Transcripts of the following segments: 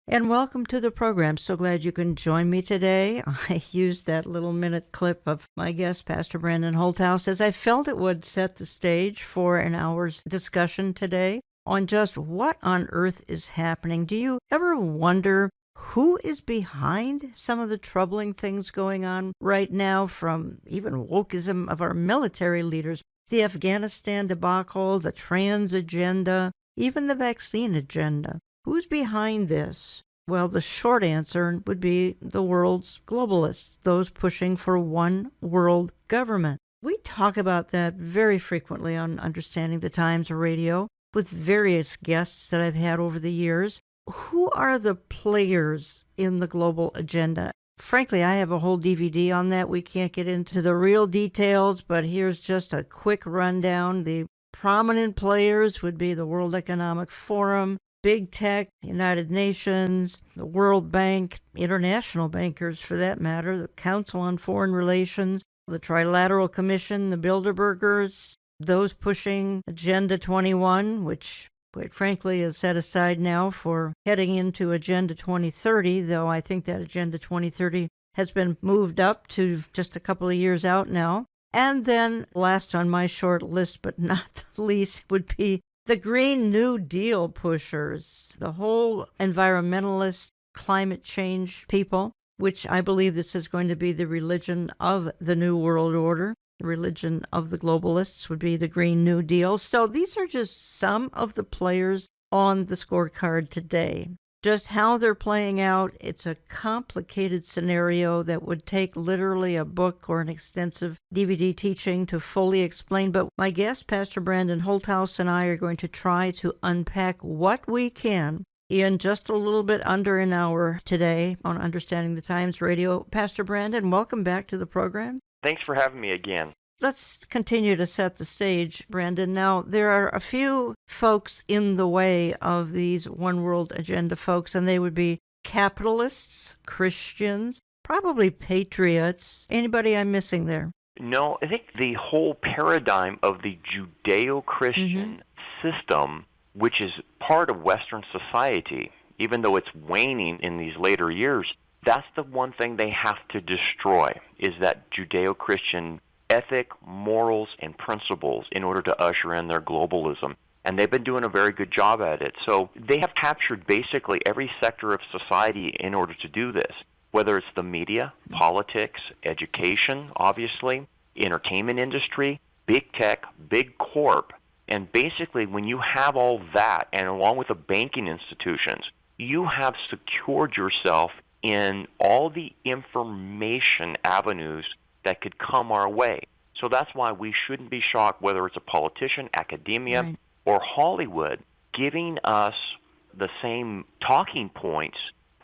And welcome to the program. So glad you can join me today. I used that little minute clip of my guest, Pastor Brandon Holthouse, as I felt it would set the stage for an hour's discussion today on just what on earth is happening. Do you ever wonder who is behind some of the troubling things going on right now, from even wokeism of our military leaders, the Afghanistan debacle, the trans agenda, even the vaccine agenda? Who's behind this? Well, the short answer would be the world's globalists, those pushing for one world government. We talk about that very frequently on Understanding the Times Radio with various guests that I've had over the years. Who are the players in the global agenda? Frankly, I have a whole DVD on that. We can't get into the real details, but here's just a quick rundown. The prominent players would be the World Economic Forum, Big Tech, United Nations, the World Bank, international bankers for that matter, the Council on Foreign Relations, the Trilateral Commission, the Bilderbergers, those pushing Agenda 21, which quite frankly is set aside now for heading into Agenda 2030, though I think that Agenda 2030 has been moved up to just a couple of years out now. And then last on my short list, but not the least, would be the Green New Deal pushers, the whole environmentalist climate change people, which I believe this is going to be the religion of the New World Order. The religion of the globalists would be the Green New Deal. So these are just some of the players on the scorecard today. Just how they're playing out, it's a complicated scenario that would take literally a book or an extensive DVD teaching to fully explain. But my guest, Pastor Brandon Holthouse, and I are going to try to unpack what we can in just a little bit under an hour today on Understanding the Times Radio. Pastor Brandon, welcome back to the program. Thanks for having me again. Let's continue to set the stage, Brandon. Now, there are a few folks in the way of these One World Agenda folks, and they would be capitalists, Christians, probably patriots. Anybody I'm missing there? No, I think the whole paradigm of the Judeo-Christian system, which is part of Western society, even though it's waning in these later years, that's the one thing they have to destroy, is that Judeo-Christian ethic, morals, and principles in order to usher in their globalism. And they've been doing a very good job at it. So they have captured basically every sector of society in order to do this, whether it's the media, politics, education, obviously, entertainment industry, big tech, big corp. And basically when you have all that, and along with the banking institutions, you have secured yourself in all the information avenues that could come our way. So that's why we shouldn't be shocked whether it's a politician, academia, or Hollywood giving us the same talking points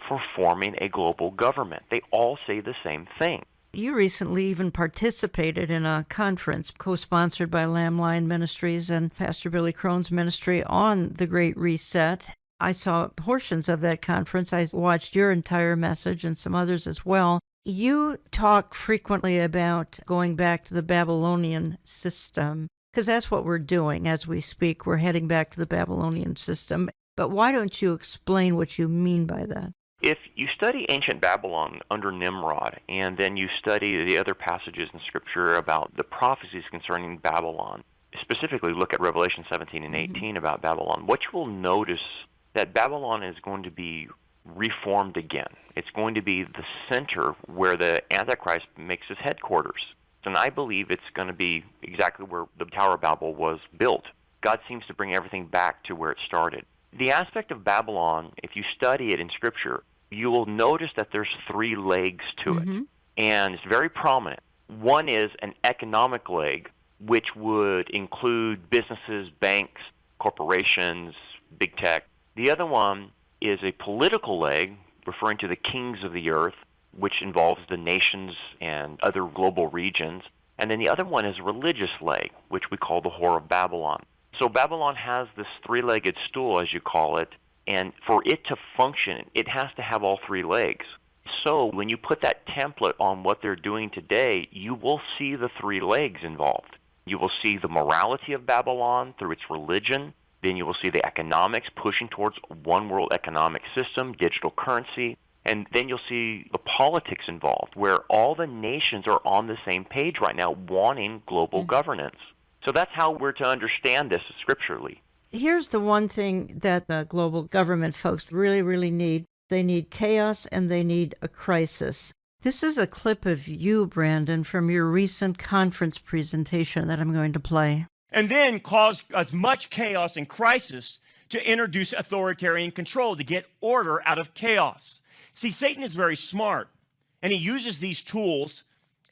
for forming a global government. They all say the same thing. You recently even participated in a conference co-sponsored by Lamb Lion Ministries and Pastor Billy Crone's ministry on the Great Reset. I saw portions of that conference. I watched your entire message and some others as well. You talk frequently about going back to the Babylonian system, because that's what we're doing as we speak. We're heading back to the Babylonian system. But why don't you explain what you mean by that? If you study ancient Babylon under Nimrod, and then you study the other passages in Scripture about the prophecies concerning Babylon, specifically look at Revelation 17 and 18 about Babylon, what you will notice that Babylon is going to be reformed again. It's going to be the center where the Antichrist makes his headquarters. And I believe it's going to be exactly where the Tower of Babel was built. God seems to bring everything back to where it started. The aspect of Babylon, if you study it in Scripture, you will notice that there's three legs to it. And it's very prominent. One is an economic leg, which would include businesses, banks, corporations, big tech. The other one is a political leg, referring to the kings of the earth, which involves the nations and other global regions. And then the other one is a religious leg, which we call the Whore of Babylon. So Babylon has this three-legged stool, as you call it, and for it to function, it has to have all three legs. So when you put that template on what they're doing today, you will see the three legs involved. You will see the morality of Babylon through its religion. Then you will see the economics pushing towards one world economic system, digital currency. And then you'll see the politics involved, where all the nations are on the same page right now, wanting global governance. So that's how we're to understand this scripturally. Here's the one thing that the global government folks really, really need. They need chaos and they need a crisis. This is a clip of you, Brandon, from your recent conference presentation that I'm going to play. And then cause as much chaos and crisis to introduce authoritarian control, to get order out of chaos. See, Satan is very smart, and he uses these tools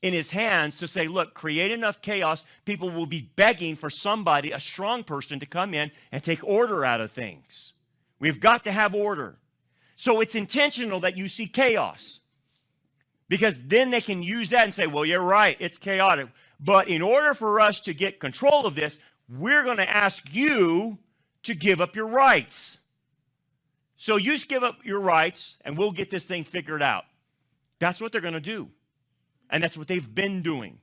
in his hands to say, look, create enough chaos, people will be begging for somebody, a strong person, to come in and take order out of things. We've got to have order. So it's intentional that you see chaos, because then they can use that and say, well, you're right, it's chaotic. But in order for us to get control of this, we're going to ask you to give up your rights. So you just give up your rights, and we'll get this thing figured out. That's what they're going to do. And that's what they've been doing.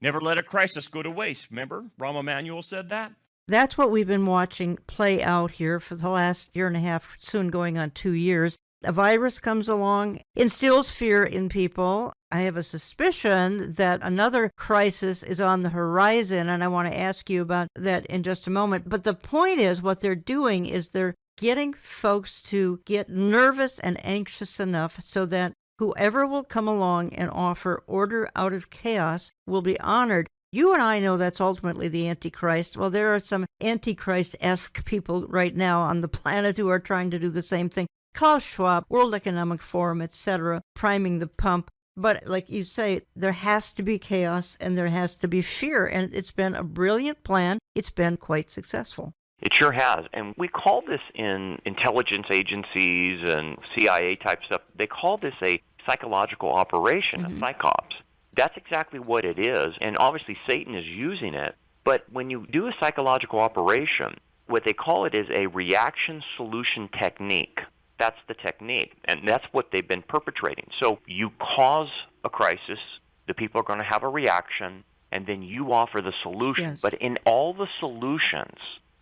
Never let a crisis go to waste. Remember, Rahm Emanuel said that? That's what we've been watching play out here for the last year and a half, soon going on 2 years. A virus comes along, instills fear in people. I have a suspicion that another crisis is on the horizon, and I want to ask you about that in just a moment. But the point is, what they're doing is they're getting folks to get nervous and anxious enough so that whoever will come along and offer order out of chaos will be honored. You and I know that's ultimately the Antichrist. Well, there are some Antichrist-esque people right now on the planet who are trying to do the same thing. Klaus Schwab, World Economic Forum, etc., priming the pump. But like you say, there has to be chaos and there has to be fear. And it's been a brilliant plan. It's been quite successful. It sure has. And we call this in intelligence agencies and CIA type stuff, they call this a psychological operation, a psychops. That's exactly what it is. And obviously Satan is using it. But when you do a psychological operation, what they call it is a reaction solution technique. That's the technique. And that's what they've been perpetrating. So you cause a crisis, the people are going to have a reaction, and then you offer the solution. Yes. But in all the solutions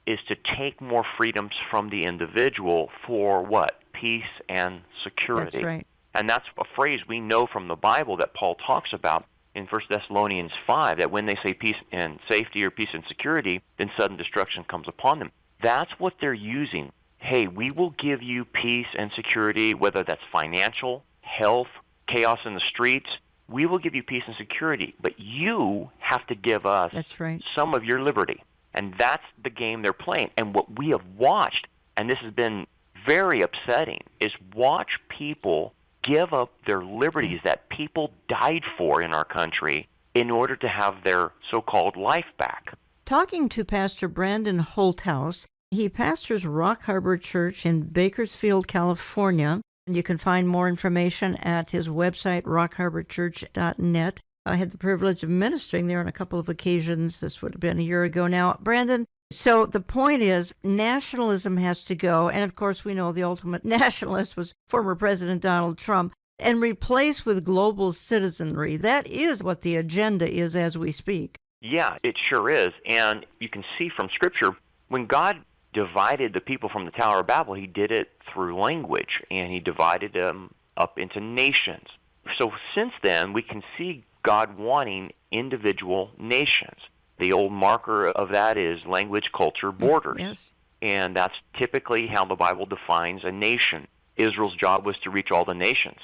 is to take more freedoms from the individual for what? Peace and security. That's right. And that's a phrase we know from the Bible that Paul talks about in 1 Thessalonians 5, that when they say peace and safety or peace and security, then sudden destruction comes upon them. That's what they're using. Hey, we will give you peace and security, whether that's financial, health, chaos in the streets. We will give you peace and security, but you have to give us That's right. some of your liberty. And that's the game they're playing. And what we have watched, and this has been very upsetting, is watch people give up their liberties that people died for in our country in order to have their so-called life back. Talking to Pastor Brandon Holthouse, he pastors Rock Harbor Church in Bakersfield, California. And you can find more information at his website, rockharborchurch.net. I had the privilege of ministering there on a couple of occasions. This would have been a year ago now. Brandon, so the point is nationalism has to go. And of course, we know the ultimate nationalist was former President Donald Trump, and replace with global citizenry. That is what the agenda is as we speak. Yeah, it sure is. And you can see from Scripture, when God divided the people from the Tower of Babel, he did it through language, and he divided them up into nations. So since then, we can see God wanting individual nations. The old marker of that is language, culture, borders. Yes. And that's typically how the Bible defines a nation. Israel's job was to reach all the nations.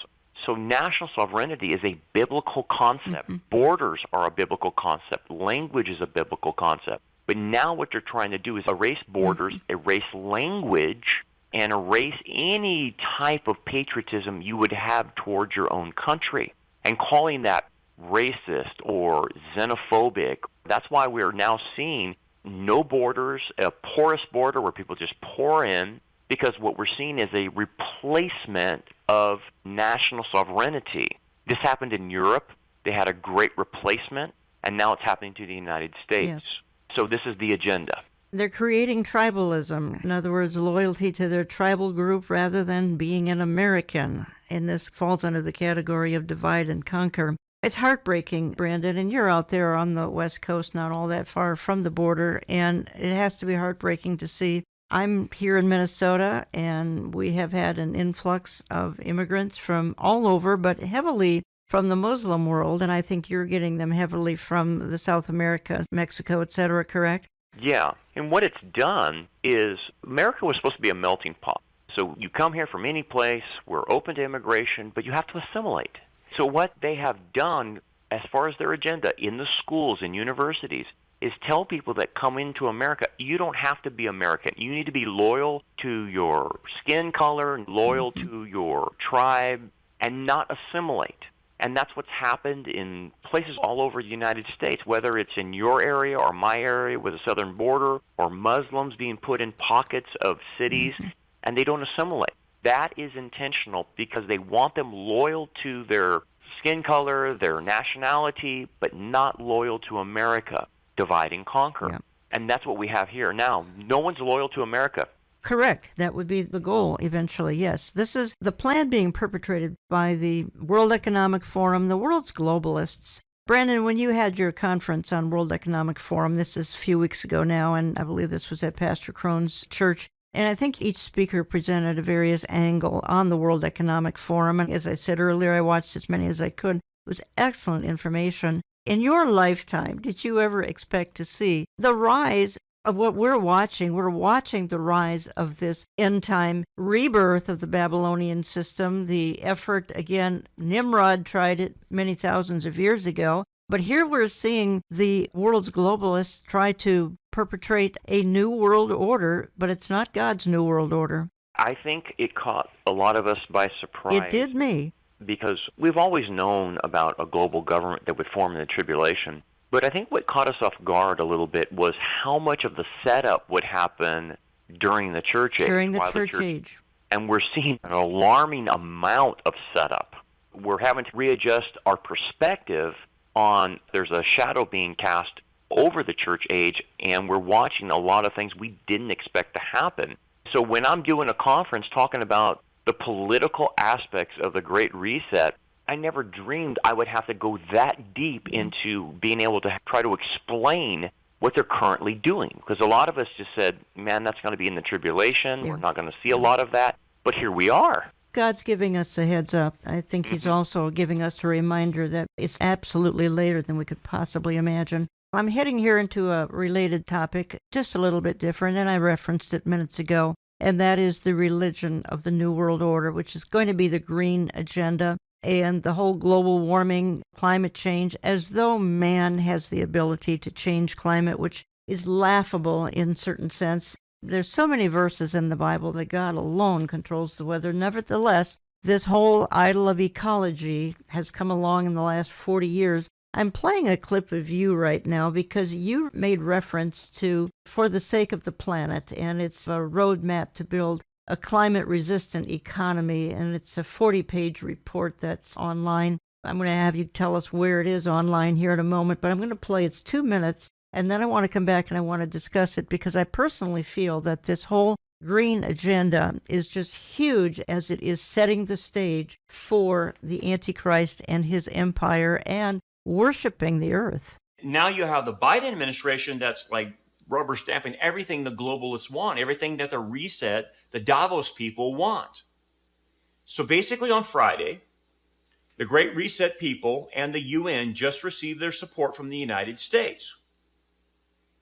So national sovereignty is a biblical concept. Borders are a biblical concept. Language is a biblical concept. But now what they're trying to do is erase borders, erase language, and erase any type of patriotism you would have towards your own country. And calling that racist or xenophobic. That's why we're now seeing no borders, a porous border where people just pour in, because what we're seeing is a replacement of national sovereignty. This happened in Europe. They had a great replacement, and now it's happening to the United States. Yes. So this is the agenda. They're creating tribalism. In other words, loyalty to their tribal group rather than being an American. And this falls under the category of divide and conquer. It's heartbreaking, Brandon, and you're out there on the West Coast, not all that far from the border, and it has to be heartbreaking to see. I'm here in Minnesota, and we have had an influx of immigrants from all over, but heavily from the Muslim world, and I think you're getting them heavily from the South America, Mexico, et cetera, correct? Yeah, and what it's done is America was supposed to be a melting pot. So you come here from any place, we're open to immigration, but you have to assimilate. So what they have done as far as their agenda in the schools and universities is tell people that come into America, you don't have to be American. You need to be loyal to your skin color, loyal to your tribe, and not assimilate. And that's what's happened in places all over the United States, whether it's in your area or my area with the southern border, or Muslims being put in pockets of cities, and they don't assimilate. That is intentional because they want them loyal to their skin color, their nationality, but not loyal to America. Divide and conquer. Yeah. And that's what we have here now. No one's loyal to America. Correct. That would be the goal eventually, yes. This is the plan being perpetrated by the World Economic Forum, the world's globalists. Brandon, when you had your conference on World Economic Forum, this is a few weeks ago now, and I believe this was at Pastor Crone's church, and I think each speaker presented a various angle on the World Economic Forum. And as I said earlier, I watched as many as I could. It was excellent information. In your lifetime, did you ever expect to see the rise of what we're watching? We're watching the rise of this end-time rebirth of the Babylonian system, the effort, again, Nimrod tried it many thousands of years ago, but here we're seeing the world's globalists try to perpetrate a new world order, but it's not God's new world order. I think it caught a lot of us by surprise. It did me. Because we've always known about a global government that would form in the tribulation. But I think what caught us off guard a little bit was how much of the setup would happen during the church age. During the church age. And we're seeing an alarming amount of setup. We're having to readjust our perspective on there's a shadow being cast over the church age, and we're watching a lot of things we didn't expect to happen. So when I'm doing a conference talking about the political aspects of the Great Reset, I never dreamed I would have to go that deep into being able to try to explain what they're currently doing. Because a lot of us just said, man, that's going to be in the tribulation. Yeah. We're not going to see a lot of that. But here we are. God's giving us a heads up. I think He's also giving us a reminder that it's absolutely later than we could possibly imagine. I'm heading here into a related topic, just a little bit different, and I referenced it minutes ago, and that is the religion of the New World Order, which is going to be the green agenda and the whole global warming, climate change, as though man has the ability to change climate, which is laughable in certain sense. There's so many verses in the Bible that God alone controls the weather. Nevertheless, this whole idol of ecology has come along in the last 40 years. I'm playing a clip of you right now because you made reference to For the Sake of the Planet, and it's a roadmap to build a climate-resistant economy, and it's a 40-page report that's online. I'm going to have you tell us where it is online here in a moment, but I'm going to play. It's 2 minutes, and then I want to come back and I want to discuss it because I personally feel that this whole green agenda is just huge as it is setting the stage for the Antichrist and his empire and worshiping the earth. Now you have the Biden administration that's like rubber stamping everything the globalists want, everything that the reset, the Davos people want. So basically on Friday, the Great Reset people and the UN just received their support from the United States.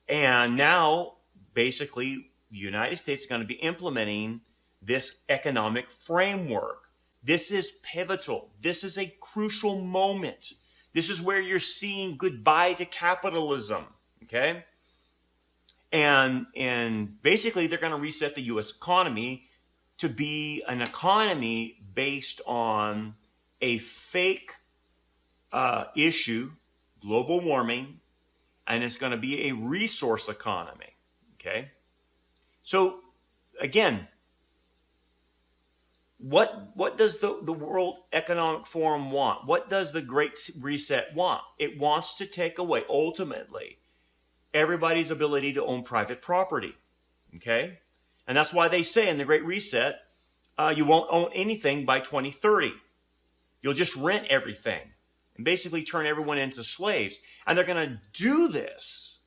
And now, basically, the United States is going to be implementing this economic framework. This is pivotal. This is a crucial moment. This is where you're seeing goodbye to capitalism, okay? And basically, they're going to reset the U.S. economy to be an economy based on a fake issue, global warming, and it's going to be a resource economy, okay? So, again, what does the World Economic Forum want? What does the Great Reset want? It wants to take away, ultimately, everybody's ability to own private property, okay? And that's why they say in the Great Reset, you won't own anything by 2030. You'll just rent everything, and basically turn everyone into slaves. And they're going to do this,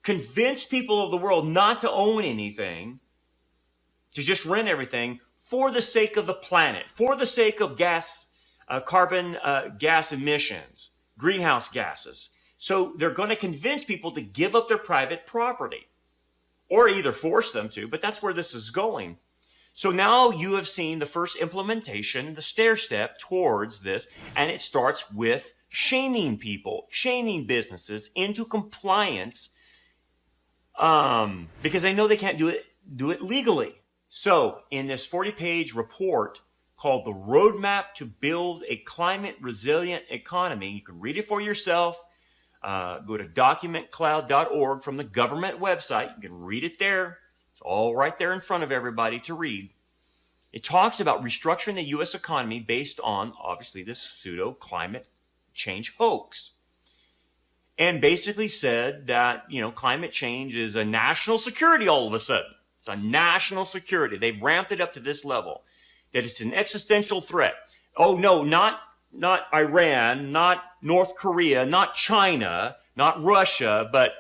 convince people of the world not to own anything, to just rent everything for the sake of the planet, for the sake of carbon gas emissions, greenhouse gases. So they're going to convince people to give up their private property, or either force them to, but that's where this is going. So now you have seen the first implementation, the stair step towards this, and it starts with shaming people, shaming businesses into compliance, because they know they can't do it legally. So in this 40-page report called The Roadmap to Build a Climate Resilient Economy, you can read it for yourself. Go to documentcloud.org from the government website. You can read it there. It's all right there in front of everybody to read. It talks about restructuring the U.S. economy based on, obviously, this pseudo-climate change hoax. And basically said that, climate change is a national security all of a sudden. It's a national security. They've ramped it up to this level, that it's an existential threat. Oh, no, not Iran, not North Korea, not China, not Russia, but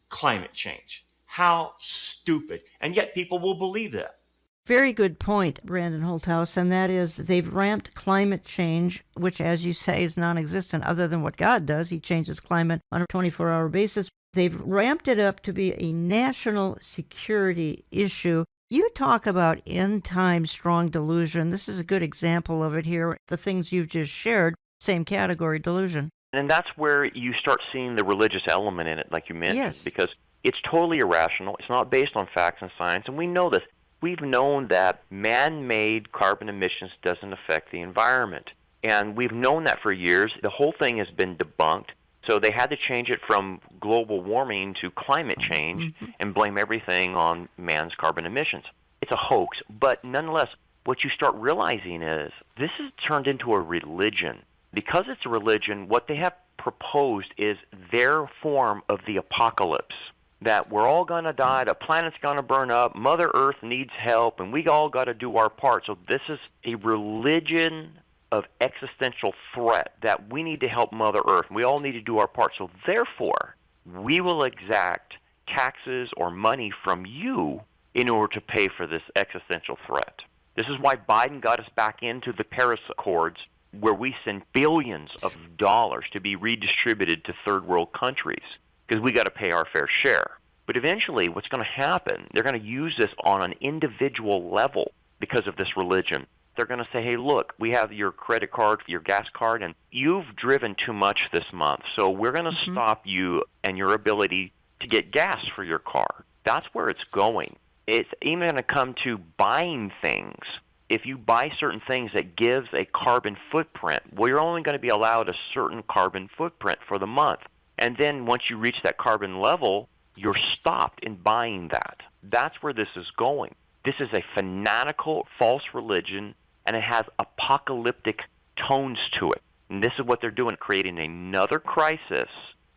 climate change. How stupid. And yet people will believe that. Very good point, Brandon Holthaus, and that is they've ramped climate change, which, as you say, is non-existent other than what God does. He changes climate on a 24-hour basis. They've ramped it up to be a national security issue. You talk about end-time strong delusion. This is a good example of it here. The things you've just shared, same category, delusion. And that's where you start seeing the religious element in it, like you mentioned, Yes. because it's totally irrational. It's not based on facts and science, and we know this. We've known that man-made carbon emissions doesn't affect the environment, and we've known that for years. The whole thing has been debunked, so they had to change it from global warming to climate change and blame everything on man's carbon emissions. It's a hoax, but nonetheless, what you start realizing is this has turned into a religion. Because it's a religion, what they have proposed is their form of the apocalypse, that we're all going to die, the planet's going to burn up, Mother Earth needs help, and we all got to do our part. So this is a religion of existential threat that we need to help Mother Earth. We all need to do our part. So therefore, we will exact taxes or money from you in order to pay for this existential threat. This is why Biden got us back into the Paris Accords, where we send billions of dollars to be redistributed to third world countries, because we got to pay our fair share. But eventually, what's going to happen, they're going to use this on an individual level because of this religion. They're going to say, hey, look, we have your credit card, your gas card, and you've driven too much this month, so we're going to stop you and your ability to get gas for your car. That's where it's going. It's even going to come to buying things. If you buy certain things that gives a carbon footprint, well, you're only going to be allowed a certain carbon footprint for the month. And then once you reach that carbon level, you're stopped in buying that. That's where this is going. This is a fanatical, false religion, and it has apocalyptic tones to it. And this is what they're doing, creating another crisis.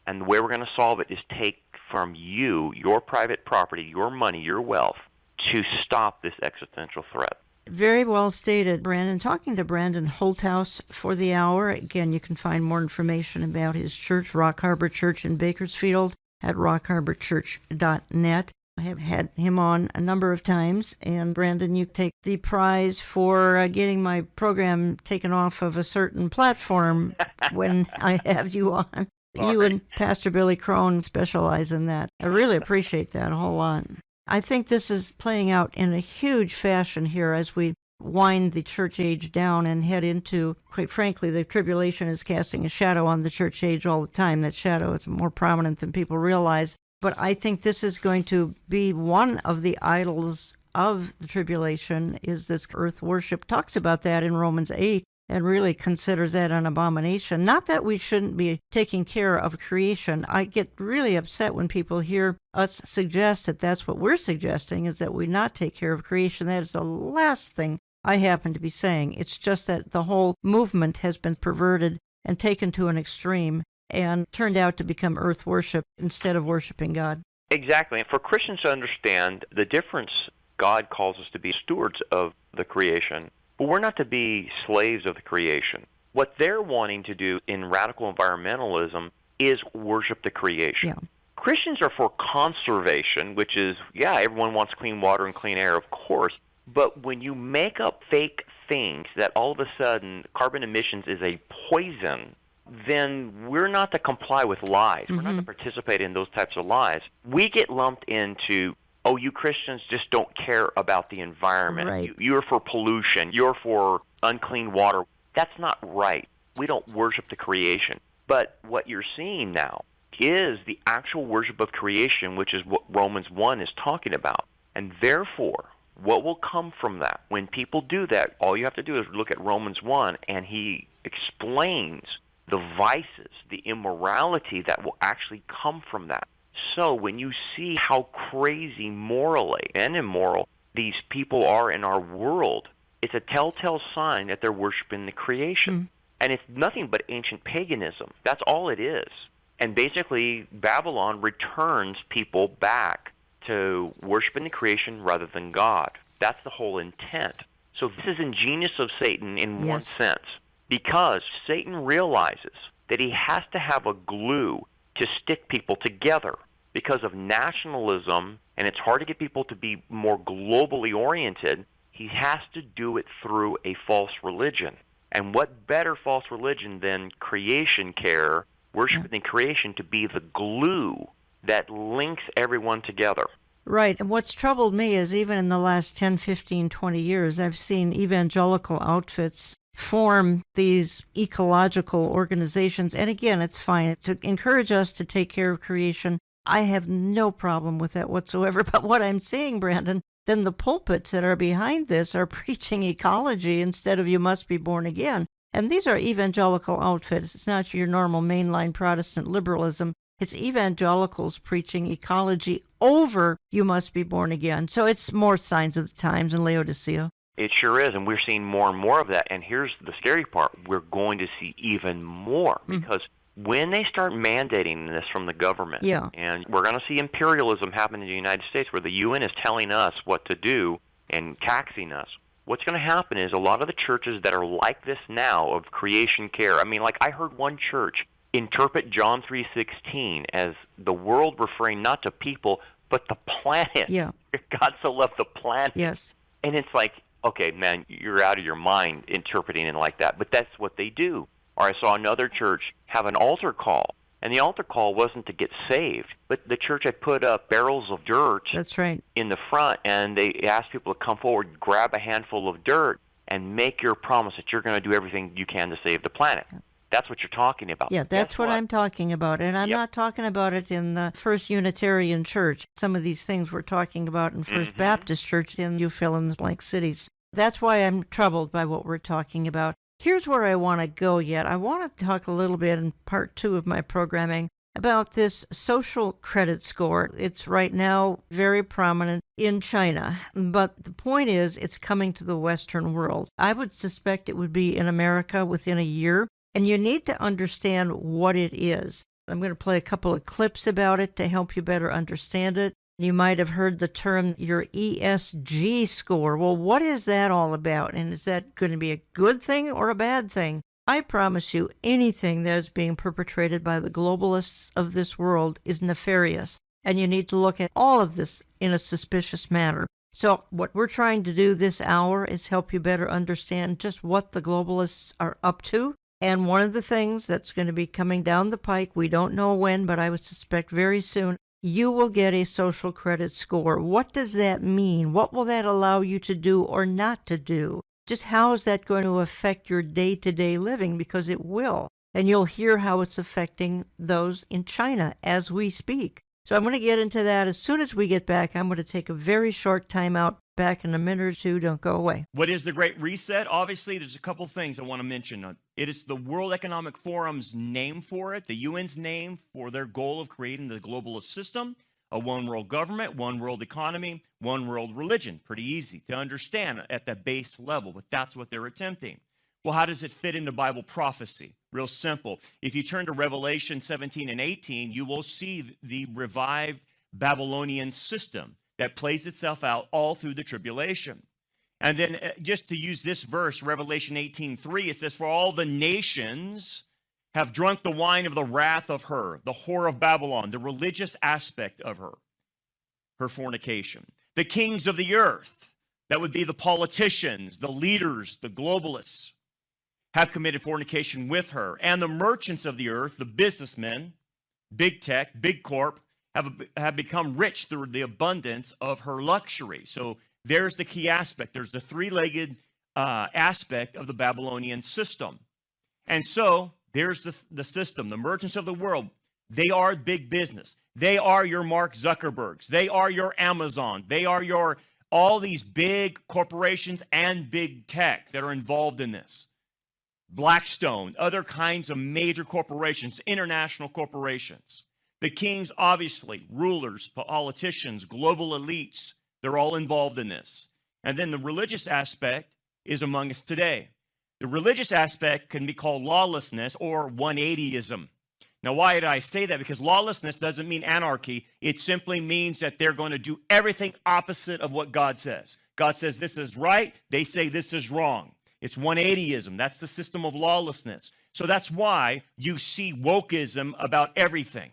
And the way we're going to solve it is take from you, your private property, your money, your wealth, to stop this existential threat. Very well stated, Brandon. Talking to Brandon Holthaus for the hour. Again, you can find more information about his church, Rock Harbor Church in Bakersfield, at rockharborchurch.net. I have had him on a number of times, and Brandon, you take the prize for getting my program taken off of a certain platform when I have you on. Sorry. You and Pastor Billy Crone specialize in that. I really appreciate that a whole lot. I think this is playing out in a huge fashion here as we wind the church age down and head into, quite frankly, the tribulation is casting a shadow on the church age all the time. That shadow is more prominent than people realize. But I think this is going to be one of the idols of the tribulation, is this earth worship. Talks about that in Romans 8 and really considers that an abomination. Not that we shouldn't be taking care of creation. I get really upset when people hear us suggest that that's what we're suggesting, is that we not take care of creation. That is the last thing I happen to be saying. It's just that the whole movement has been perverted and taken to an extreme and turned out to become earth worship instead of worshiping God. Exactly. And for Christians to understand the difference, God calls us to be stewards of the creation, but we're not to be slaves of the creation. What they're wanting to do in radical environmentalism is worship the creation. Yeah. Christians are for conservation, which is, yeah, everyone wants clean water and clean air, of course. But when you make up fake things that all of a sudden carbon emissions is a poison, then we're not to comply with lies. We're not to participate in those types of lies. We get lumped into, oh, you Christians just don't care about the environment. Right. You're for pollution. You're for unclean water. That's not right. We don't worship the creation. But what you're seeing now is the actual worship of creation, which is what Romans 1 is talking about. And therefore, what will come from that? When people do that, all you have to do is look at Romans 1, and he explains the vices, the immorality that will actually come from that. So when you see how crazy morally and immoral these people are in our world, it's a telltale sign that they're worshiping the creation. And it's nothing but ancient paganism. That's all it is. And basically, Babylon returns people back to worshiping the creation rather than God. That's the whole intent. So this is ingenious of Satan in one sense, because Satan realizes that he has to have a glue to stick people together because of nationalism, and it's hard to get people to be more globally oriented. He has to do it through a false religion. And what better false religion than creation care, worshiping the creation, to be the glue that links everyone together. Right. And what's troubled me is even in the last 10, 15, 20 years, I've seen evangelical outfits form these ecological organizations. And again, it's fine to encourage us to take care of creation. I have no problem with that whatsoever. But what I'm seeing, Brandon, then the pulpits that are behind this are preaching ecology instead of you must be born again. And these are evangelical outfits. It's not your normal mainline Protestant liberalism. It's evangelicals preaching ecology over you must be born again. So it's more signs of the times in Laodicea. It sure is, and we're seeing more and more of that. And here's the scary part. We're going to see even more because when they start mandating this from the government, and we're going to see imperialism happen in the United States where the UN is telling us what to do and taxing us. What's going to happen is a lot of the churches that are like this now of creation care, I mean, like I heard one church interpret John 3:16 as the world referring not to people, but the planet. Yeah. God so loved the planet. Yes. And it's like, okay, man, you're out of your mind interpreting it like that. But that's what they do. Or I saw another church have an altar call. And the altar call wasn't to get saved, but the church had put up barrels of dirt That's right. in the front, and they asked people to come forward, grab a handful of dirt, and make your promise that you're going to do everything you can to save the planet. That's what you're talking about. Yeah, that's what I'm talking about. And I'm not talking about it in the First Unitarian Church. Some of these things we're talking about in First Baptist Church in you fill in the blank cities. That's why I'm troubled by what we're talking about. Here's where I want to go yet. I want to talk a little bit in part 2 of my programming about this social credit score. It's right now very prominent in China, but the point is it's coming to the Western world. I would suspect it would be in America within a year, and you need to understand what it is. I'm going to play a couple of clips about it to help you better understand it. You might have heard the term your ESG score. Well, what is that all about? And is that going to be a good thing or a bad thing? I promise you, anything that is being perpetrated by the globalists of this world is nefarious. And you need to look at all of this in a suspicious manner. So what we're trying to do this hour is help you better understand just what the globalists are up to. And one of the things that's going to be coming down the pike, we don't know when, but I would suspect very soon, you will get a social credit score. What does that mean? What will that allow you to do or not to do? Just how is that going to affect your day-to-day living? Because it will. And you'll hear how it's affecting those in China as we speak. So I'm going to get into that as soon as we get back. I'm going to take a very short time out. Back in a minute or two. Don't go away. What is the Great Reset? Obviously, there's a couple things I want to mention. It is the World Economic Forum's name for it, the UN's name for their goal of creating the globalist system, a one world government, one world economy, one world religion. Pretty easy to understand at the base level, but that's what they're attempting. Well, how does it fit into Bible prophecy? Real simple. If you turn to Revelation 17 and 18, you will see the revived Babylonian system that plays itself out all through the tribulation. And then just to use this verse, Revelation 18:3, it says, for all the nations have drunk the wine of the wrath of her, the whore of Babylon, the religious aspect of her fornication. The kings of the earth, that would be the politicians, the leaders, the globalists, have committed fornication with her. And the merchants of the earth, the businessmen, big tech, big corp, have become rich through the abundance of her luxury. So there's the key aspect. There's the three-legged aspect of the Babylonian system. And so there's the system. The merchants of the world, they are big business. They are your Mark Zuckerbergs. They are your Amazon. They are all these big corporations and big tech that are involved in this. Blackstone, other kinds of major corporations, international corporations. The kings, obviously, rulers, politicians, global elites, they're all involved in this. And then the religious aspect is among us today. The religious aspect can be called lawlessness or 180ism. Now, why did I say that? Because lawlessness doesn't mean anarchy. It simply means that they're going to do everything opposite of what God says. God says this is right. They say this is wrong. It's 180ism. That's the system of lawlessness. So that's why you see wokeism about everything.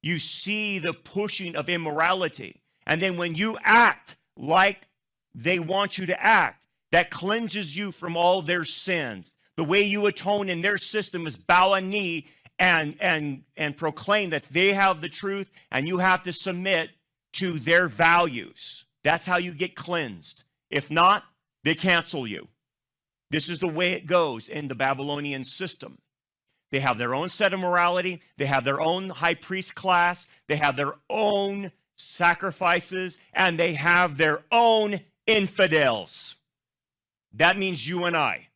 You see the pushing of immorality. And then when you act like they want you to act, that cleanses you from all their sins. The way you atone in their system is bow a knee and proclaim that they have the truth and you have to submit to their values. That's how you get cleansed. If not, they cancel you. This is the way it goes in the Babylonian system. They have their own set of morality. They have their own high priest class. They have their own sacrifices, and they have their own infidels. That means you and I.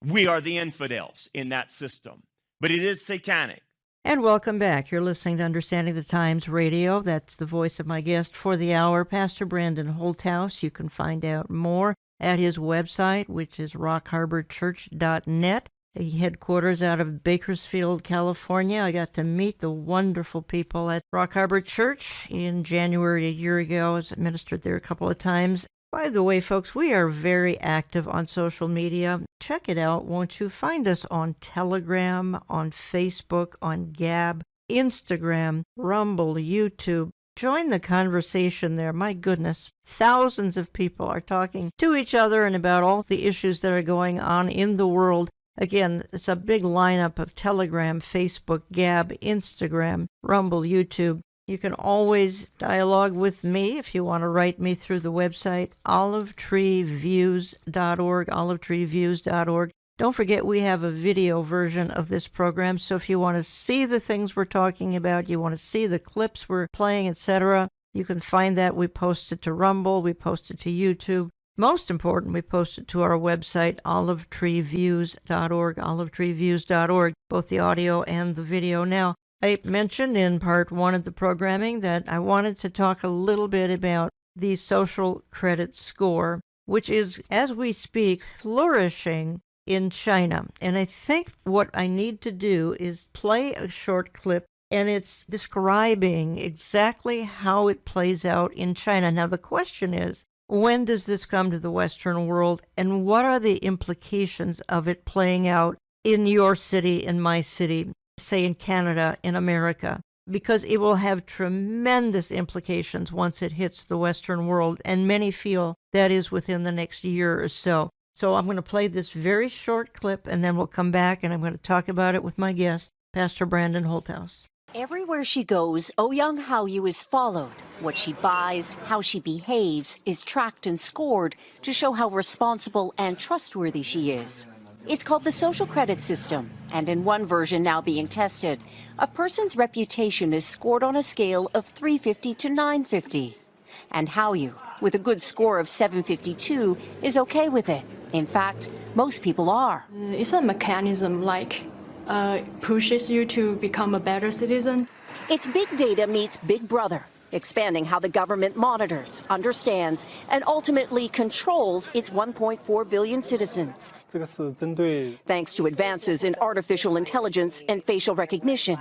We are the infidels in that system. But it is satanic. And welcome back. You're listening to Understanding the Times Radio. That's the voice of my guest for the hour, Pastor Brandon Holthouse. You can find out more at his website, which is rockharborchurch.net. Headquarters out of Bakersfield, California. I got to meet the wonderful people at Rock Harbor Church in January a year ago. I was ministered there a couple of times. By the way, folks, we are very active on social media. Check it out, won't you? Find us on Telegram, on Facebook, on Gab, Instagram, Rumble, YouTube. Join the conversation there. My goodness, thousands of people are talking to each other and about all the issues that are going on in the world. Again, it's a big lineup of Telegram, Facebook, Gab, Instagram, Rumble, YouTube. You can always dialogue with me if you want to write me through the website, olivetreeviews.org, olivetreeviews.org. Don't forget we have a video version of this program, so if you want to see the things we're talking about, you want to see the clips we're playing, etc., you can find that. We post it to Rumble, we post it to YouTube. Most important, we post it to our website, olivetreeviews.org, olivetreeviews.org, both the audio and the video. Now, I mentioned in part one of the programming that I wanted to talk a little bit about the social credit score, which is, as we speak, flourishing in China. And I think what I need to do is play a short clip, and it's describing exactly how it plays out in China. Now, the question is, when does this come to the Western world, and what are the implications of it playing out in your city, in my city, say in Canada, in America? Because it will have tremendous implications once it hits the Western world, and many feel that is within the next year or so. So I'm going to play this very short clip, and then we'll come back, and I'm going to talk about it with my guest, Pastor Brandon Holthouse. Everywhere she goes, Ouyang Haoyu is followed. What she buys, how she behaves, is tracked and scored to show how responsible and trustworthy she is. It's called the social credit system, and in one version now being tested, a person's reputation is scored on a scale of 350 to 950. And Haoyu, with a good score of 752, is okay with it. In fact, most people are. It's a mechanism pushes you to become a better citizen. It's big data meets Big Brother, expanding how the government monitors, understands, and ultimately controls its 1.4 billion citizens. Thanks to advances in artificial intelligence and facial recognition.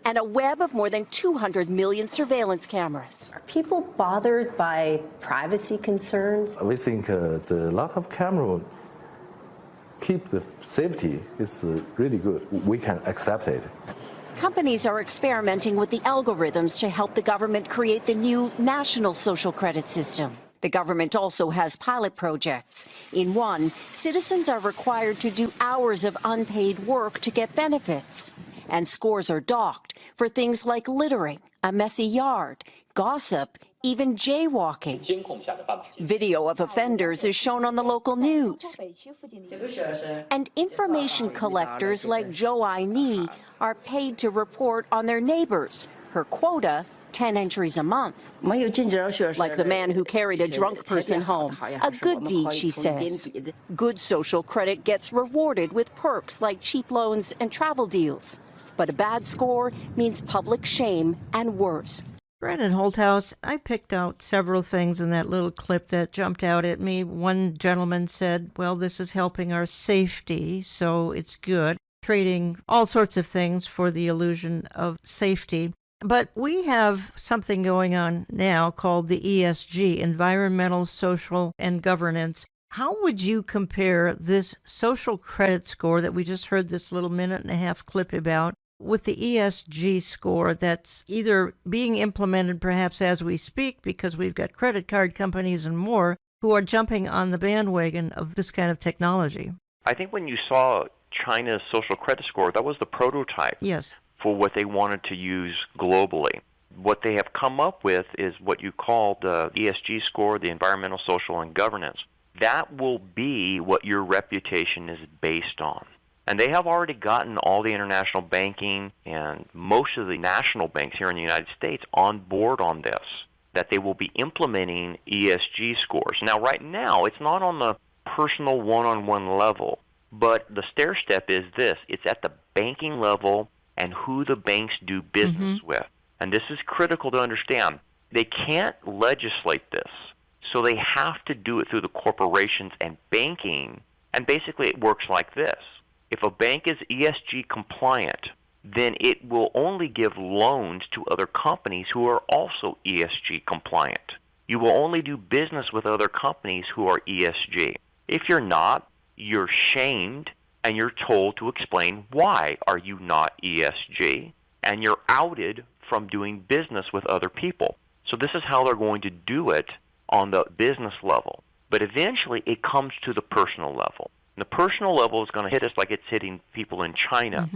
and a web of more than 200 million surveillance cameras. Are people bothered by privacy concerns? We think the lot of camera keep the safety is really good. We can accept it. Companies are experimenting with the algorithms to help the government create the new national social credit system. The government also has pilot projects. In one, citizens are required to do hours of unpaid work to get benefits. And scores are docked for things like littering, a messy yard, gossip, even jaywalking. Video of offenders is shown on the local news. And information collectors like Zhou Ai-ni are paid to report on their neighbors. Her quota, 10 entries a month. Like the man who carried a drunk person home. A good deed, she says. Good social credit gets rewarded with perks like cheap loans and travel deals. But a bad score means public shame and worse. Brandon Holthouse, I picked out several things in that little clip that jumped out at me. One gentleman said, well, this is helping our safety, so it's good. Trading all sorts of things for the illusion of safety. But we have something going on now called the ESG, Environmental, Social, and Governance. How would you compare this social credit score that we just heard this little minute-and-a-half clip about with the ESG score that's either being implemented perhaps as we speak because we've got credit card companies and more who are jumping on the bandwagon of this kind of technology? I think when you saw China's social credit score, that was the prototype. Yes. For what they wanted to use globally. What they have come up with is what you call the ESG score, the environmental, social, and governance. That will be what your reputation is based on. And they have already gotten all the international banking and most of the national banks here in the United States on board on this, that they will be implementing ESG scores. Now, right now, it's not on the personal one-on-one level, but the stair step is this. It's at the banking level and who the banks do business with. And this is critical to understand. They can't legislate this, so they have to do it through the corporations and banking. And basically it works like this. If a bank is ESG compliant, then it will only give loans to other companies who are also ESG compliant. You will only do business with other companies who are ESG. If you're not, you're shamed and you're told to explain why are you not ESG, and you're outed from doing business with other people. So this is how they're going to do it on the business level. But eventually it comes to the personal level. And the personal level is going to hit us like it's hitting people in China.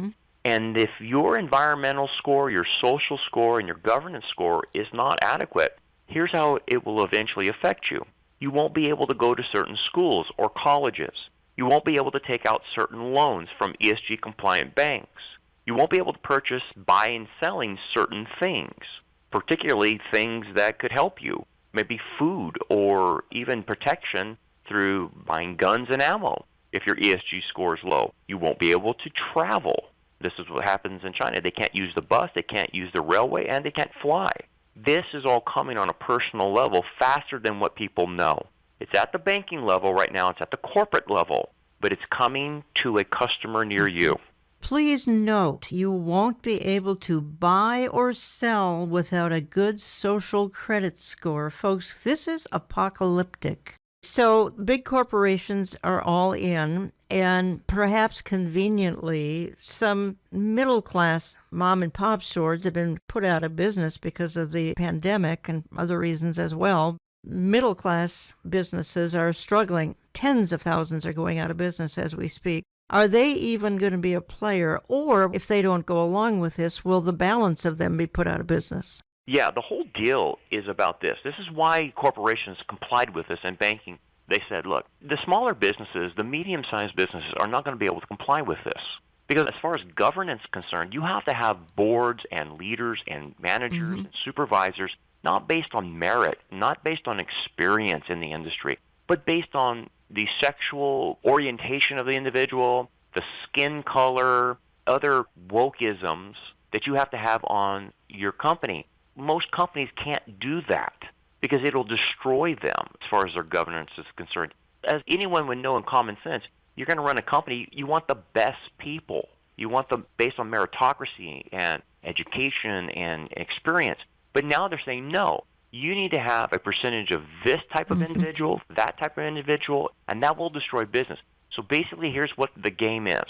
And if your environmental score, your social score, and your governance score is not adequate, here's how it will eventually affect you. You won't be able to go to certain schools or colleges. You won't be able to take out certain loans from ESG-compliant banks. You won't be able to purchase, buy, and selling certain things, particularly things that could help you, maybe food or even protection through buying guns and ammo. If your ESG score is low, you won't be able to travel. This is what happens in China. They can't use the bus, they can't use the railway, and they can't fly. This is all coming on a personal level faster than what people know. It's at the banking level right now. It's at the corporate level, but it's coming to a customer near you. Please note, you won't be able to buy or sell without a good social credit score. Folks, this is apocalyptic. So big corporations are all in, and perhaps conveniently, some middle-class mom-and-pop stores have been put out of business because of the pandemic and other reasons as well. Middle-class businesses are struggling. Tens of thousands are going out of business as we speak. Are they even going to be a player? Or if they don't go along with this, will the balance of them be put out of business? Yeah, the whole deal is about this. This is why corporations complied with this in banking. They said, look, the smaller businesses, the medium-sized businesses are not going to be able to comply with this. Because as far as governance is concerned, you have to have boards and leaders and managers and supervisors not based on merit, not based on experience in the industry, but based on the sexual orientation of the individual, the skin color, other wokeisms that you have to have on your company. Most companies can't do that because it'll destroy them as far as their governance is concerned. As anyone would know in common sense, you're going to run a company, you want the best people. You want them based on meritocracy and education and experience. But now they're saying, no, you need to have a percentage of this type of individual, that type of individual, and that will destroy business. So basically, here's what the game is: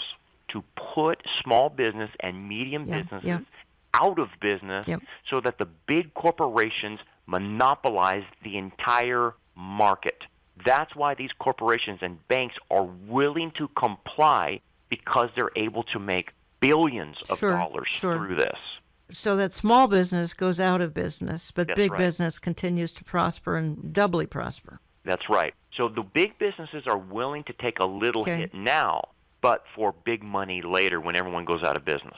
to put small business and medium businesses out of business so that the big corporations monopolize the entire market. That's why these corporations and banks are willing to comply, because they're able to make billions of dollars through this. So that small business goes out of business, but That's big right. business continues to prosper and doubly prosper. That's right. So the big businesses are willing to take a little hit now, but for big money later when everyone goes out of business.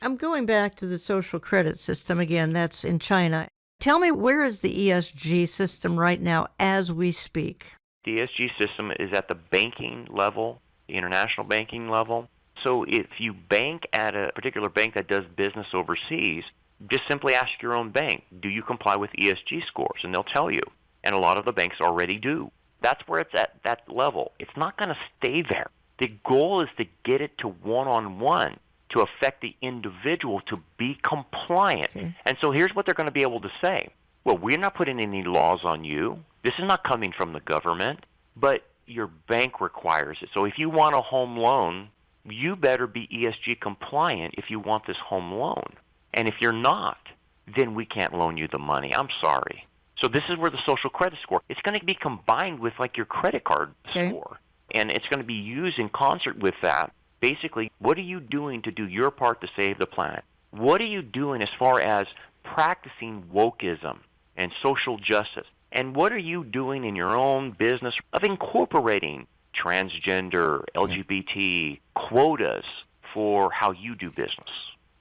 I'm going back to the social credit system again. That's in China. Tell me, where is the ESG system right now as we speak? The ESG system is at the banking level, the international banking level. So if you bank at a particular bank that does business overseas, just simply ask your own bank, do you comply with ESG scores? And they'll tell you. And a lot of the banks already do. That's where it's at that level. It's not going to stay there. The goal is to get it to one-on-one, to affect the individual to be compliant. And so here's what they're going to be able to say. Well, we're not putting any laws on you. This is not coming from the government, but your bank requires it. So if you want a home loan, you better be ESG compliant if you want this home loan. And if you're not, then we can't loan you the money. I'm sorry. So this is where the social credit score, it's going to be combined with like your credit card score. And it's going to be used in concert with that. Basically, what are you doing to do your part to save the planet? What are you doing as far as practicing wokeism and social justice? And what are you doing in your own business of incorporating transgender, LGBT quotas for how you do business?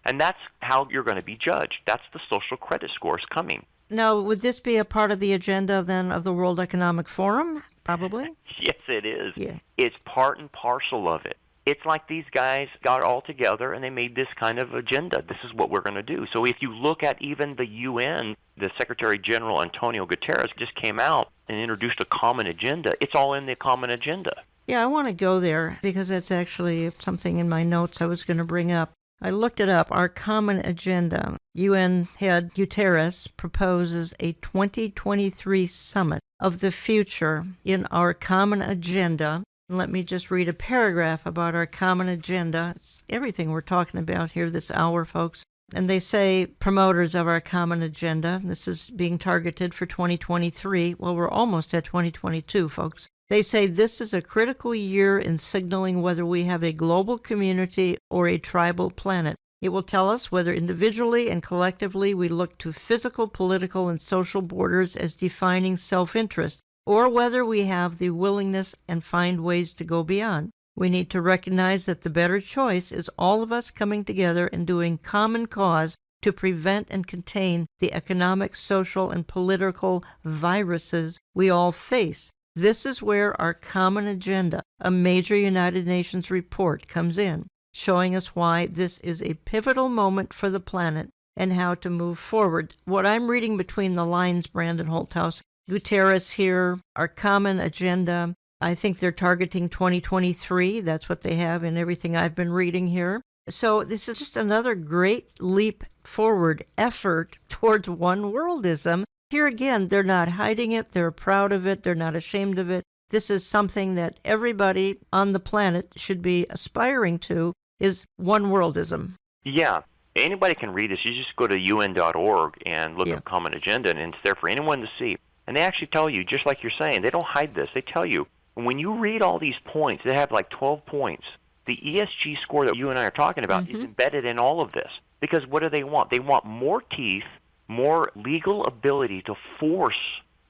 And that's how you're going to be judged. That's the social credit scores coming. Now, would this be a part of the agenda then of the World Economic Forum? Probably. Yes, it is. Yeah. It's part and parcel of it. It's like these guys got all together and they made this kind of agenda. This is what we're going to do. So if you look at even the UN, the Secretary General Antonio Guterres just came out and introduced a common agenda. It's all in the common agenda. Yeah, I want to go there because that's actually something in my notes I was going to bring up. I looked it up. Our common agenda. UN head Guterres proposes a 2023 summit of the future in our common agenda. Let me just read a paragraph about our common agenda. It's everything we're talking about here this hour, folks. And they say, promoters of our common agenda, this is being targeted for 2023. Well, we're almost at 2022, folks. They say this is a critical year in signaling whether we have a global community or a tribal planet. It will tell us whether individually and collectively we look to physical, political, and social borders as defining self-interest, or whether we have the willingness and find ways to go beyond. We need to recognize that the better choice is all of us coming together and doing common cause to prevent and contain the economic, social, and political viruses we all face. This is where our common agenda, a major United Nations report, comes in, showing us why this is a pivotal moment for the planet and how to move forward. What I'm reading between the lines, Brandon Holthouse, Guterres here, our common agenda, I think they're targeting 2023. That's what they have in everything I've been reading here. So this is just another great leap forward effort towards one worldism. Here again, they're not hiding it. They're proud of it. They're not ashamed of it. This is something that everybody on the planet should be aspiring to, is one worldism. Yeah. Anybody can read this. You just go to un.org and look at Common Agenda, and it's there for anyone to see. And they actually tell you, just like you're saying, they don't hide this. They tell you, when you read all these points, they have like 12 points. The ESG score that you and I are talking about is embedded in all of this. Because what do they want? They want more teeth, more legal ability to force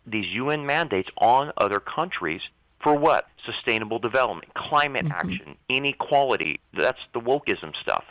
these UN mandates on other countries for what? Sustainable development, climate action, inequality. That's the wokeism stuff.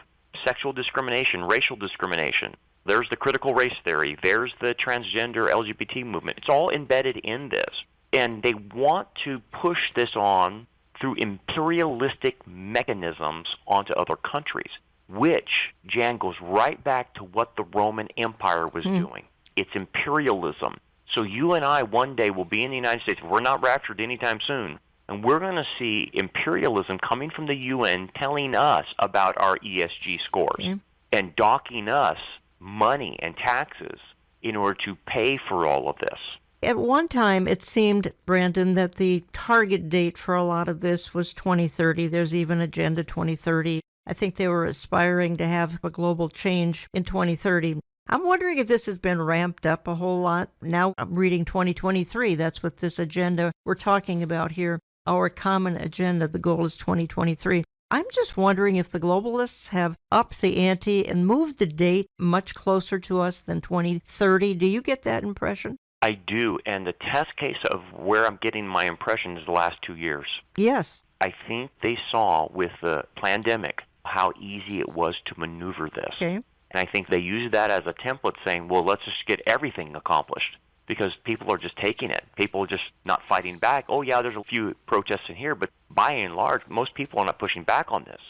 Sexual discrimination, racial discrimination. There's the critical race theory. There's the transgender LGBT movement. It's all embedded in this. And they want to push this on through imperialistic mechanisms onto other countries, which, Jan, goes right back to what the Roman Empire was doing. It's imperialism. So you and I one day will be in the United States. We're not raptured anytime soon. And we're going to see imperialism coming from the UN telling us about our ESG scores and docking us money and taxes in order to pay for all of this. At one time, it seemed, Brandon, that the target date for a lot of this was 2030. There's even Agenda 2030. I think they were aspiring to have a global change in 2030. I'm wondering if this has been ramped up a whole lot. Now I'm reading 2023. That's what this agenda we're talking about here. Our common agenda, the goal is 2023. I'm just wondering if the globalists have upped the ante and moved the date much closer to us than 2030. Do you get that impression? I do, and the test case of where I'm getting my impression is the last 2 years. Yes. I think they saw with the pandemic how easy it was to maneuver this. Okay. And I think they used that as a template saying, well, let's just get everything accomplished because people are just taking it. People are just not fighting back. Oh, yeah, there's a few protests in here, but by and large, most people are not pushing back on this.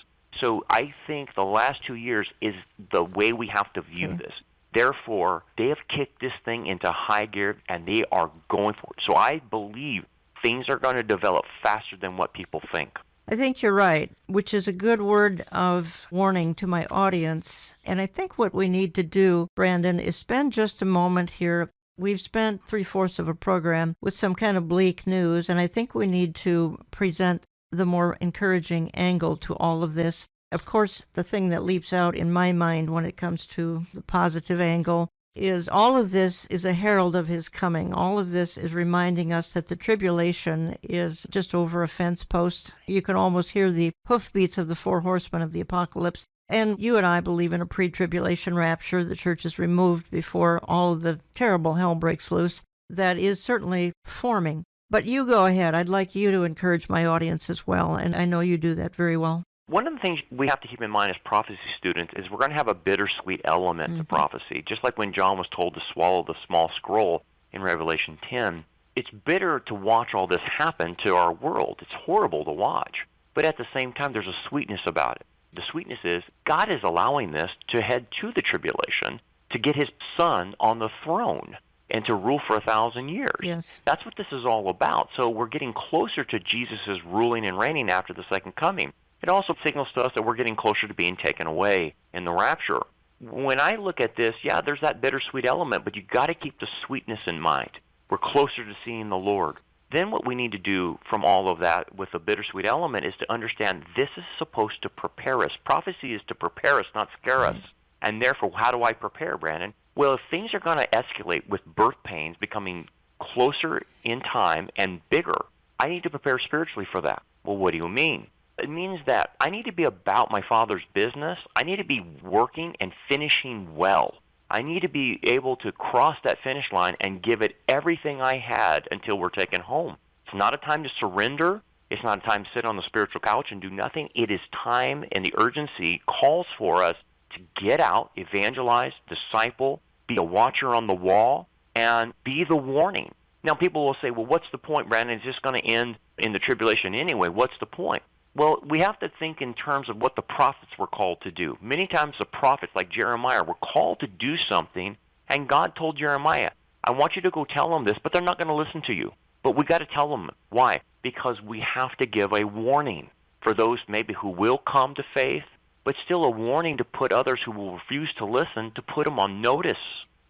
So I think the last 2 years is the way we have to view this. Therefore, they have kicked this thing into high gear, and they are going for it. So I believe things are going to develop faster than what people think. I think you're right, which is a good word of warning to my audience. And I think what we need to do, Brandon, is spend just a moment here. We've spent 3/4 of a program with some kind of bleak news, and I think we need to present the more encouraging angle to all of this. Of course, the thing that leaps out in my mind when it comes to the positive angle is all of this is a herald of his coming. All of this is reminding us that the tribulation is just over a fence post. You can almost hear the hoofbeats of the 4 horsemen of the apocalypse. And you and I believe in a pre-tribulation rapture. The church is removed before all of the terrible hell breaks loose. That is certainly forming. But you go ahead. I'd like you to encourage my audience as well, and I know you do that very well. One of the things we have to keep in mind as prophecy students is we're going to have a bittersweet element to prophecy. Just like when John was told to swallow the small scroll in Revelation 10, it's bitter to watch all this happen to our world. It's horrible to watch. But at the same time, there's a sweetness about it. The sweetness is God is allowing this to head to the tribulation to get his son on the throne and to rule for 1,000 years. Yes. That's what this is all about. So we're getting closer to Jesus' ruling and reigning after the second coming. It also signals to us that we're getting closer to being taken away in the rapture. When I look at this, yeah, there's that bittersweet element, but you got to keep the sweetness in mind. We're closer to seeing the Lord. Then what we need to do from all of that with the bittersweet element is to understand this is supposed to prepare us. Prophecy is to prepare us, not scare us. And therefore, how do I prepare, Brandon? Well, if things are going to escalate with birth pains becoming closer in time and bigger, I need to prepare spiritually for that. Well, what do you mean? It means that I need to be about my Father's business. I need to be working and finishing well. I need to be able to cross that finish line and give it everything I had until we're taken home. It's not a time to surrender. It's not a time to sit on the spiritual couch and do nothing. It is time, and the urgency calls for us to get out, evangelize, disciple, be a watcher on the wall, and be the warning. Now, people will say, well, what's the point, Brandon? It's just going to end in the tribulation anyway. What's the point? Well, we have to think in terms of what the prophets were called to do. Many times the prophets, like Jeremiah, were called to do something, and God told Jeremiah, I want you to go tell them this, but they're not going to listen to you. But we got to tell them. Why? Because we have to give a warning for those maybe who will come to faith, but still a warning to put others who will refuse to listen, to put them on notice.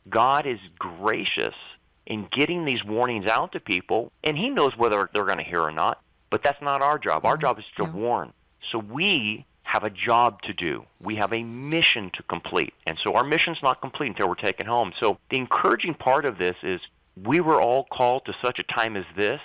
God is gracious in getting these warnings out to people, and he knows whether they're going to hear or not. But that's not our job. Our job is to warn. So we have a job to do. We have a mission to complete. And so our mission's not complete until we're taken home. So the encouraging part of this is we were all called to such a time as this,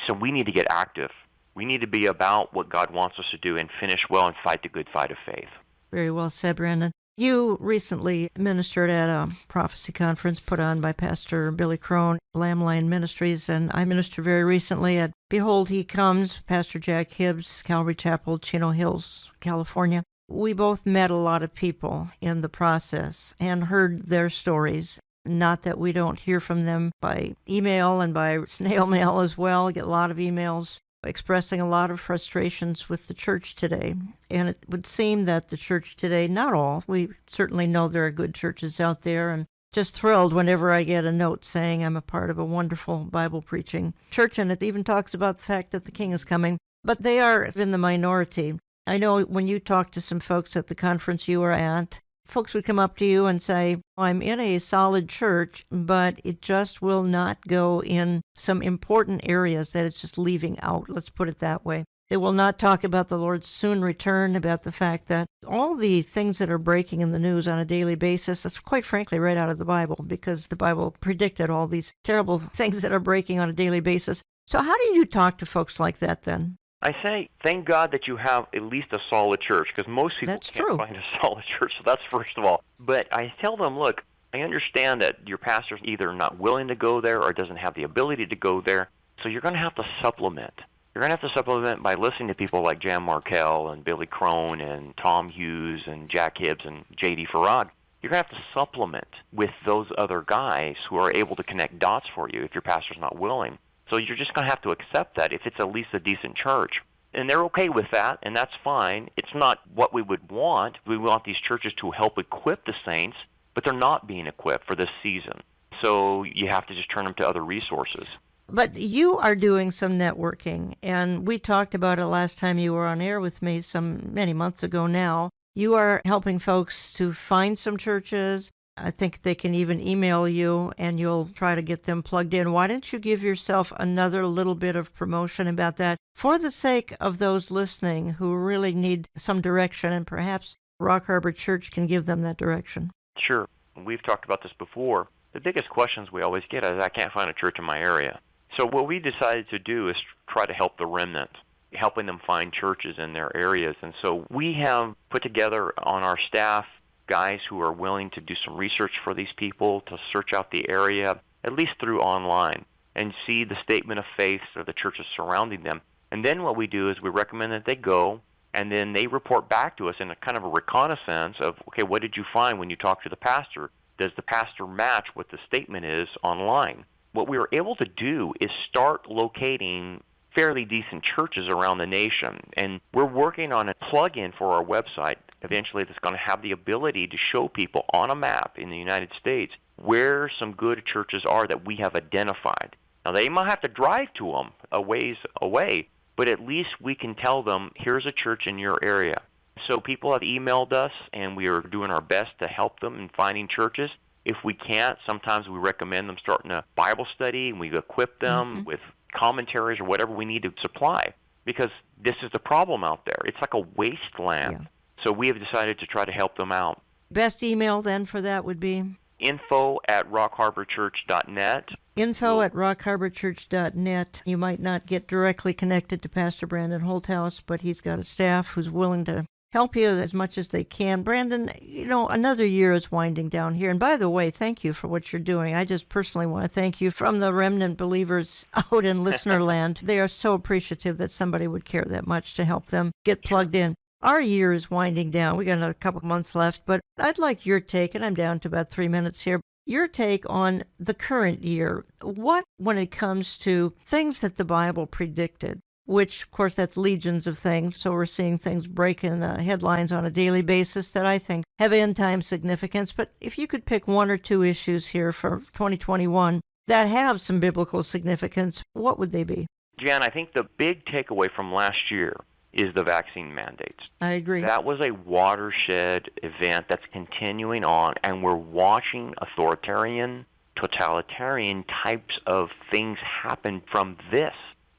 so we need to get active. We need to be about what God wants us to do and finish well and fight the good fight of faith. Very well said, Brandon. You recently ministered at a prophecy conference put on by Pastor Billy Crone, Lamb Lion Ministries, and I ministered very recently at Behold He Comes, Pastor Jack Hibbs, Calvary Chapel, Chino Hills, California. We both met a lot of people in the process and heard their stories. Not that we don't hear from them by email and by snail mail as well. I get a lot of emails expressing a lot of frustrations with the church today. And it would seem that the church today, not all, we certainly know there are good churches out there, and just thrilled whenever I get a note saying I'm a part of a wonderful Bible preaching church, and it even talks about the fact that the King is coming. But they are in the minority. I know when you talked to some folks at the conference you were at, folks would come up to you and say, I'm in a solid church, but it just will not go in some important areas that it's just leaving out. Let's put it that way. They will not talk about the Lord's soon return, about the fact that all the things that are breaking in the news on a daily basis, that's quite frankly right out of the Bible, because the Bible predicted all these terrible things that are breaking on a daily basis. So how do you talk to folks like that then? I say, thank God that you have at least a solid church, because most people can't find a solid church, so that's first of all. But I tell them, look, I understand that your pastor's either not willing to go there or doesn't have the ability to go there, so you're going to have to supplement. You're going to have to supplement by listening to people like Jan Markell and Billy Crone and Tom Hughes and Jack Hibbs and J.D. Farag. You're going to have to supplement with those other guys who are able to connect dots for you if your pastor's not willing. So you're just going to have to accept that if it's at least a decent church. And they're okay with that, and that's fine. It's not what we would want. We want these churches to help equip the saints, but they're not being equipped for this season. So you have to just turn them to other resources. But you are doing some networking, and we talked about it last time you were on air with me many months ago now. You are helping folks to find some churches. I think they can even email you, and you'll try to get them plugged in. Why don't you give yourself another little bit of promotion about that for the sake of those listening who really need some direction, and perhaps Rock Harbor Church can give them that direction? Sure. We've talked about this before. The biggest questions we always get is, I can't find a church in my area. So what we decided to do is try to help the remnant, helping them find churches in their areas. And so we have put together on our staff guys who are willing to do some research for these people, to search out the area, at least through online, and see the statement of faith of the churches surrounding them. And then what we do is we recommend that they go, and then they report back to us in a kind of a reconnaissance of, okay, what did you find when you talked to the pastor? Does the pastor match what the statement is online? What we were able to do is start locating fairly decent churches around the nation. And we're working on a plug-in for our website eventually that's going to have the ability to show people on a map in the United States where some good churches are that we have identified. Now, they might have to drive to them a ways away, but at least we can tell them, here's a church in your area. So people have emailed us, and we are doing our best to help them in finding churches. If we can't, sometimes we recommend them starting a Bible study, and we equip them with commentaries or whatever we need to supply, because this is the problem out there. It's like a wasteland. Yeah. So we have decided to try to help them out. Best email then for that would be? info@rockharborchurch.net. info@rockharborchurch.net. You might not get directly connected to Pastor Brandon Holthouse, but he's got a staff who's willing to help you as much as they can. Brandon, another year is winding down here. And by the way, thank you for what you're doing. I just personally want to thank you from the remnant believers out in listener land. They are so appreciative that somebody would care that much to help them get plugged in. Our year is winding down. We got another couple months left, but I'd like your take, and I'm down to about 3 minutes here. Your take on the current year. What, when it comes to things that the Bible predicted, which, of course, that's legions of things. So we're seeing things break in the headlines on a daily basis that I think have end-time significance. But if you could pick one or two issues here for 2021 that have some biblical significance, what would they be? Jan, I think the big takeaway from last year is the vaccine mandates. I agree. That was a watershed event that's continuing on, and we're watching authoritarian, totalitarian types of things happen from this,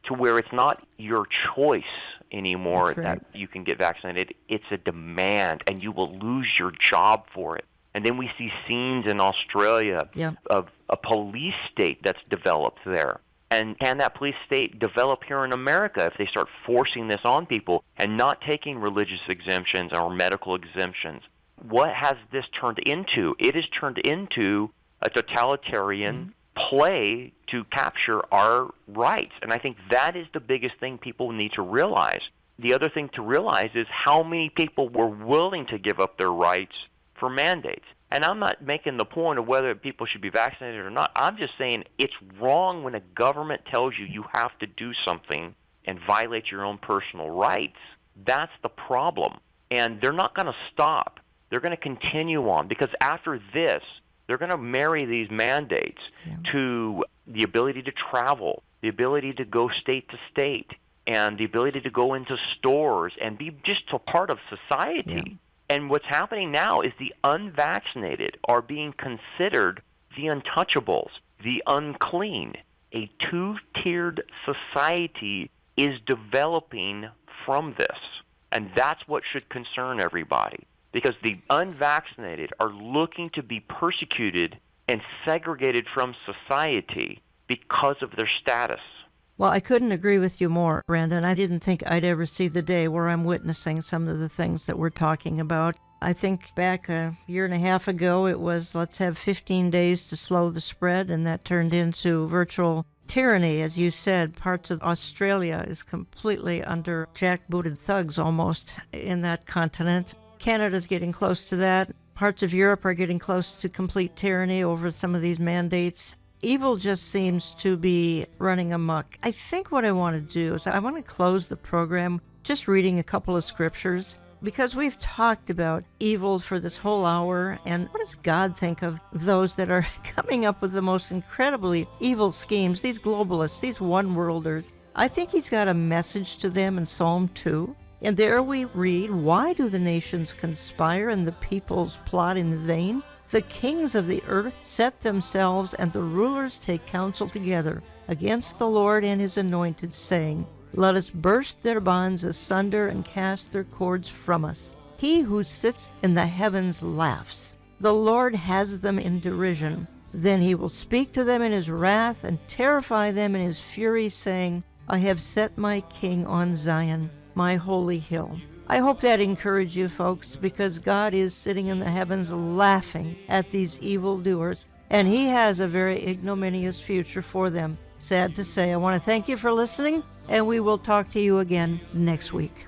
to where it's not your choice anymore that you can get vaccinated. It's a demand, and you will lose your job for it. And then we see scenes in Australia of a police state that's developed there. And can that police state develop here in America if they start forcing this on people and not taking religious exemptions or medical exemptions? What has this turned into? It has turned into a totalitarian play to capture our rights. And I think that is the biggest thing people need to realize. The other thing to realize is how many people were willing to give up their rights for mandates. And I'm not making the point of whether people should be vaccinated or not. I'm just saying it's wrong when a government tells you you have to do something and violate your own personal rights. That's the problem. And they're not going to stop. They're going to continue on, because after this, They're going to marry these mandates to the ability to travel, the ability to go state to state, and the ability to go into stores and be just a part of society. And what's happening now is the unvaccinated are being considered the untouchables, the unclean. A two-tiered society is developing from this, and that's what should concern everybody, because the unvaccinated are looking to be persecuted and segregated from society because of their status. Well, I couldn't agree with you more, Brandon. I didn't think I'd ever see the day where I'm witnessing some of the things that we're talking about. I think back a year and a half ago, it was let's have 15 days to slow the spread, and that turned into virtual tyranny. As you said, parts of Australia is completely under jackbooted thugs almost in that continent. Canada's getting close to that. Parts of Europe are getting close to complete tyranny over some of these mandates. Evil just seems to be running amok. I think what I want to do is I want to close the program just reading a couple of scriptures, because we've talked about evil for this whole hour, and what does God think of those that are coming up with the most incredibly evil schemes, these globalists, these one-worlders? I think he's got a message to them in Psalm 2. And there we read, "Why do the nations conspire and the peoples plot in vain? The kings of the earth set themselves, and the rulers take counsel together against the Lord and his anointed, saying, Let us burst their bonds asunder and cast their cords from us. He who sits in the heavens laughs. The Lord has them in derision. Then he will speak to them in his wrath and terrify them in his fury, saying, I have set my king on Zion, my holy hill." I hope that encouraged you folks, because God is sitting in the heavens laughing at these evildoers, and he has a very ignominious future for them. Sad to say. I want to thank you for listening, and we will talk to you again next week.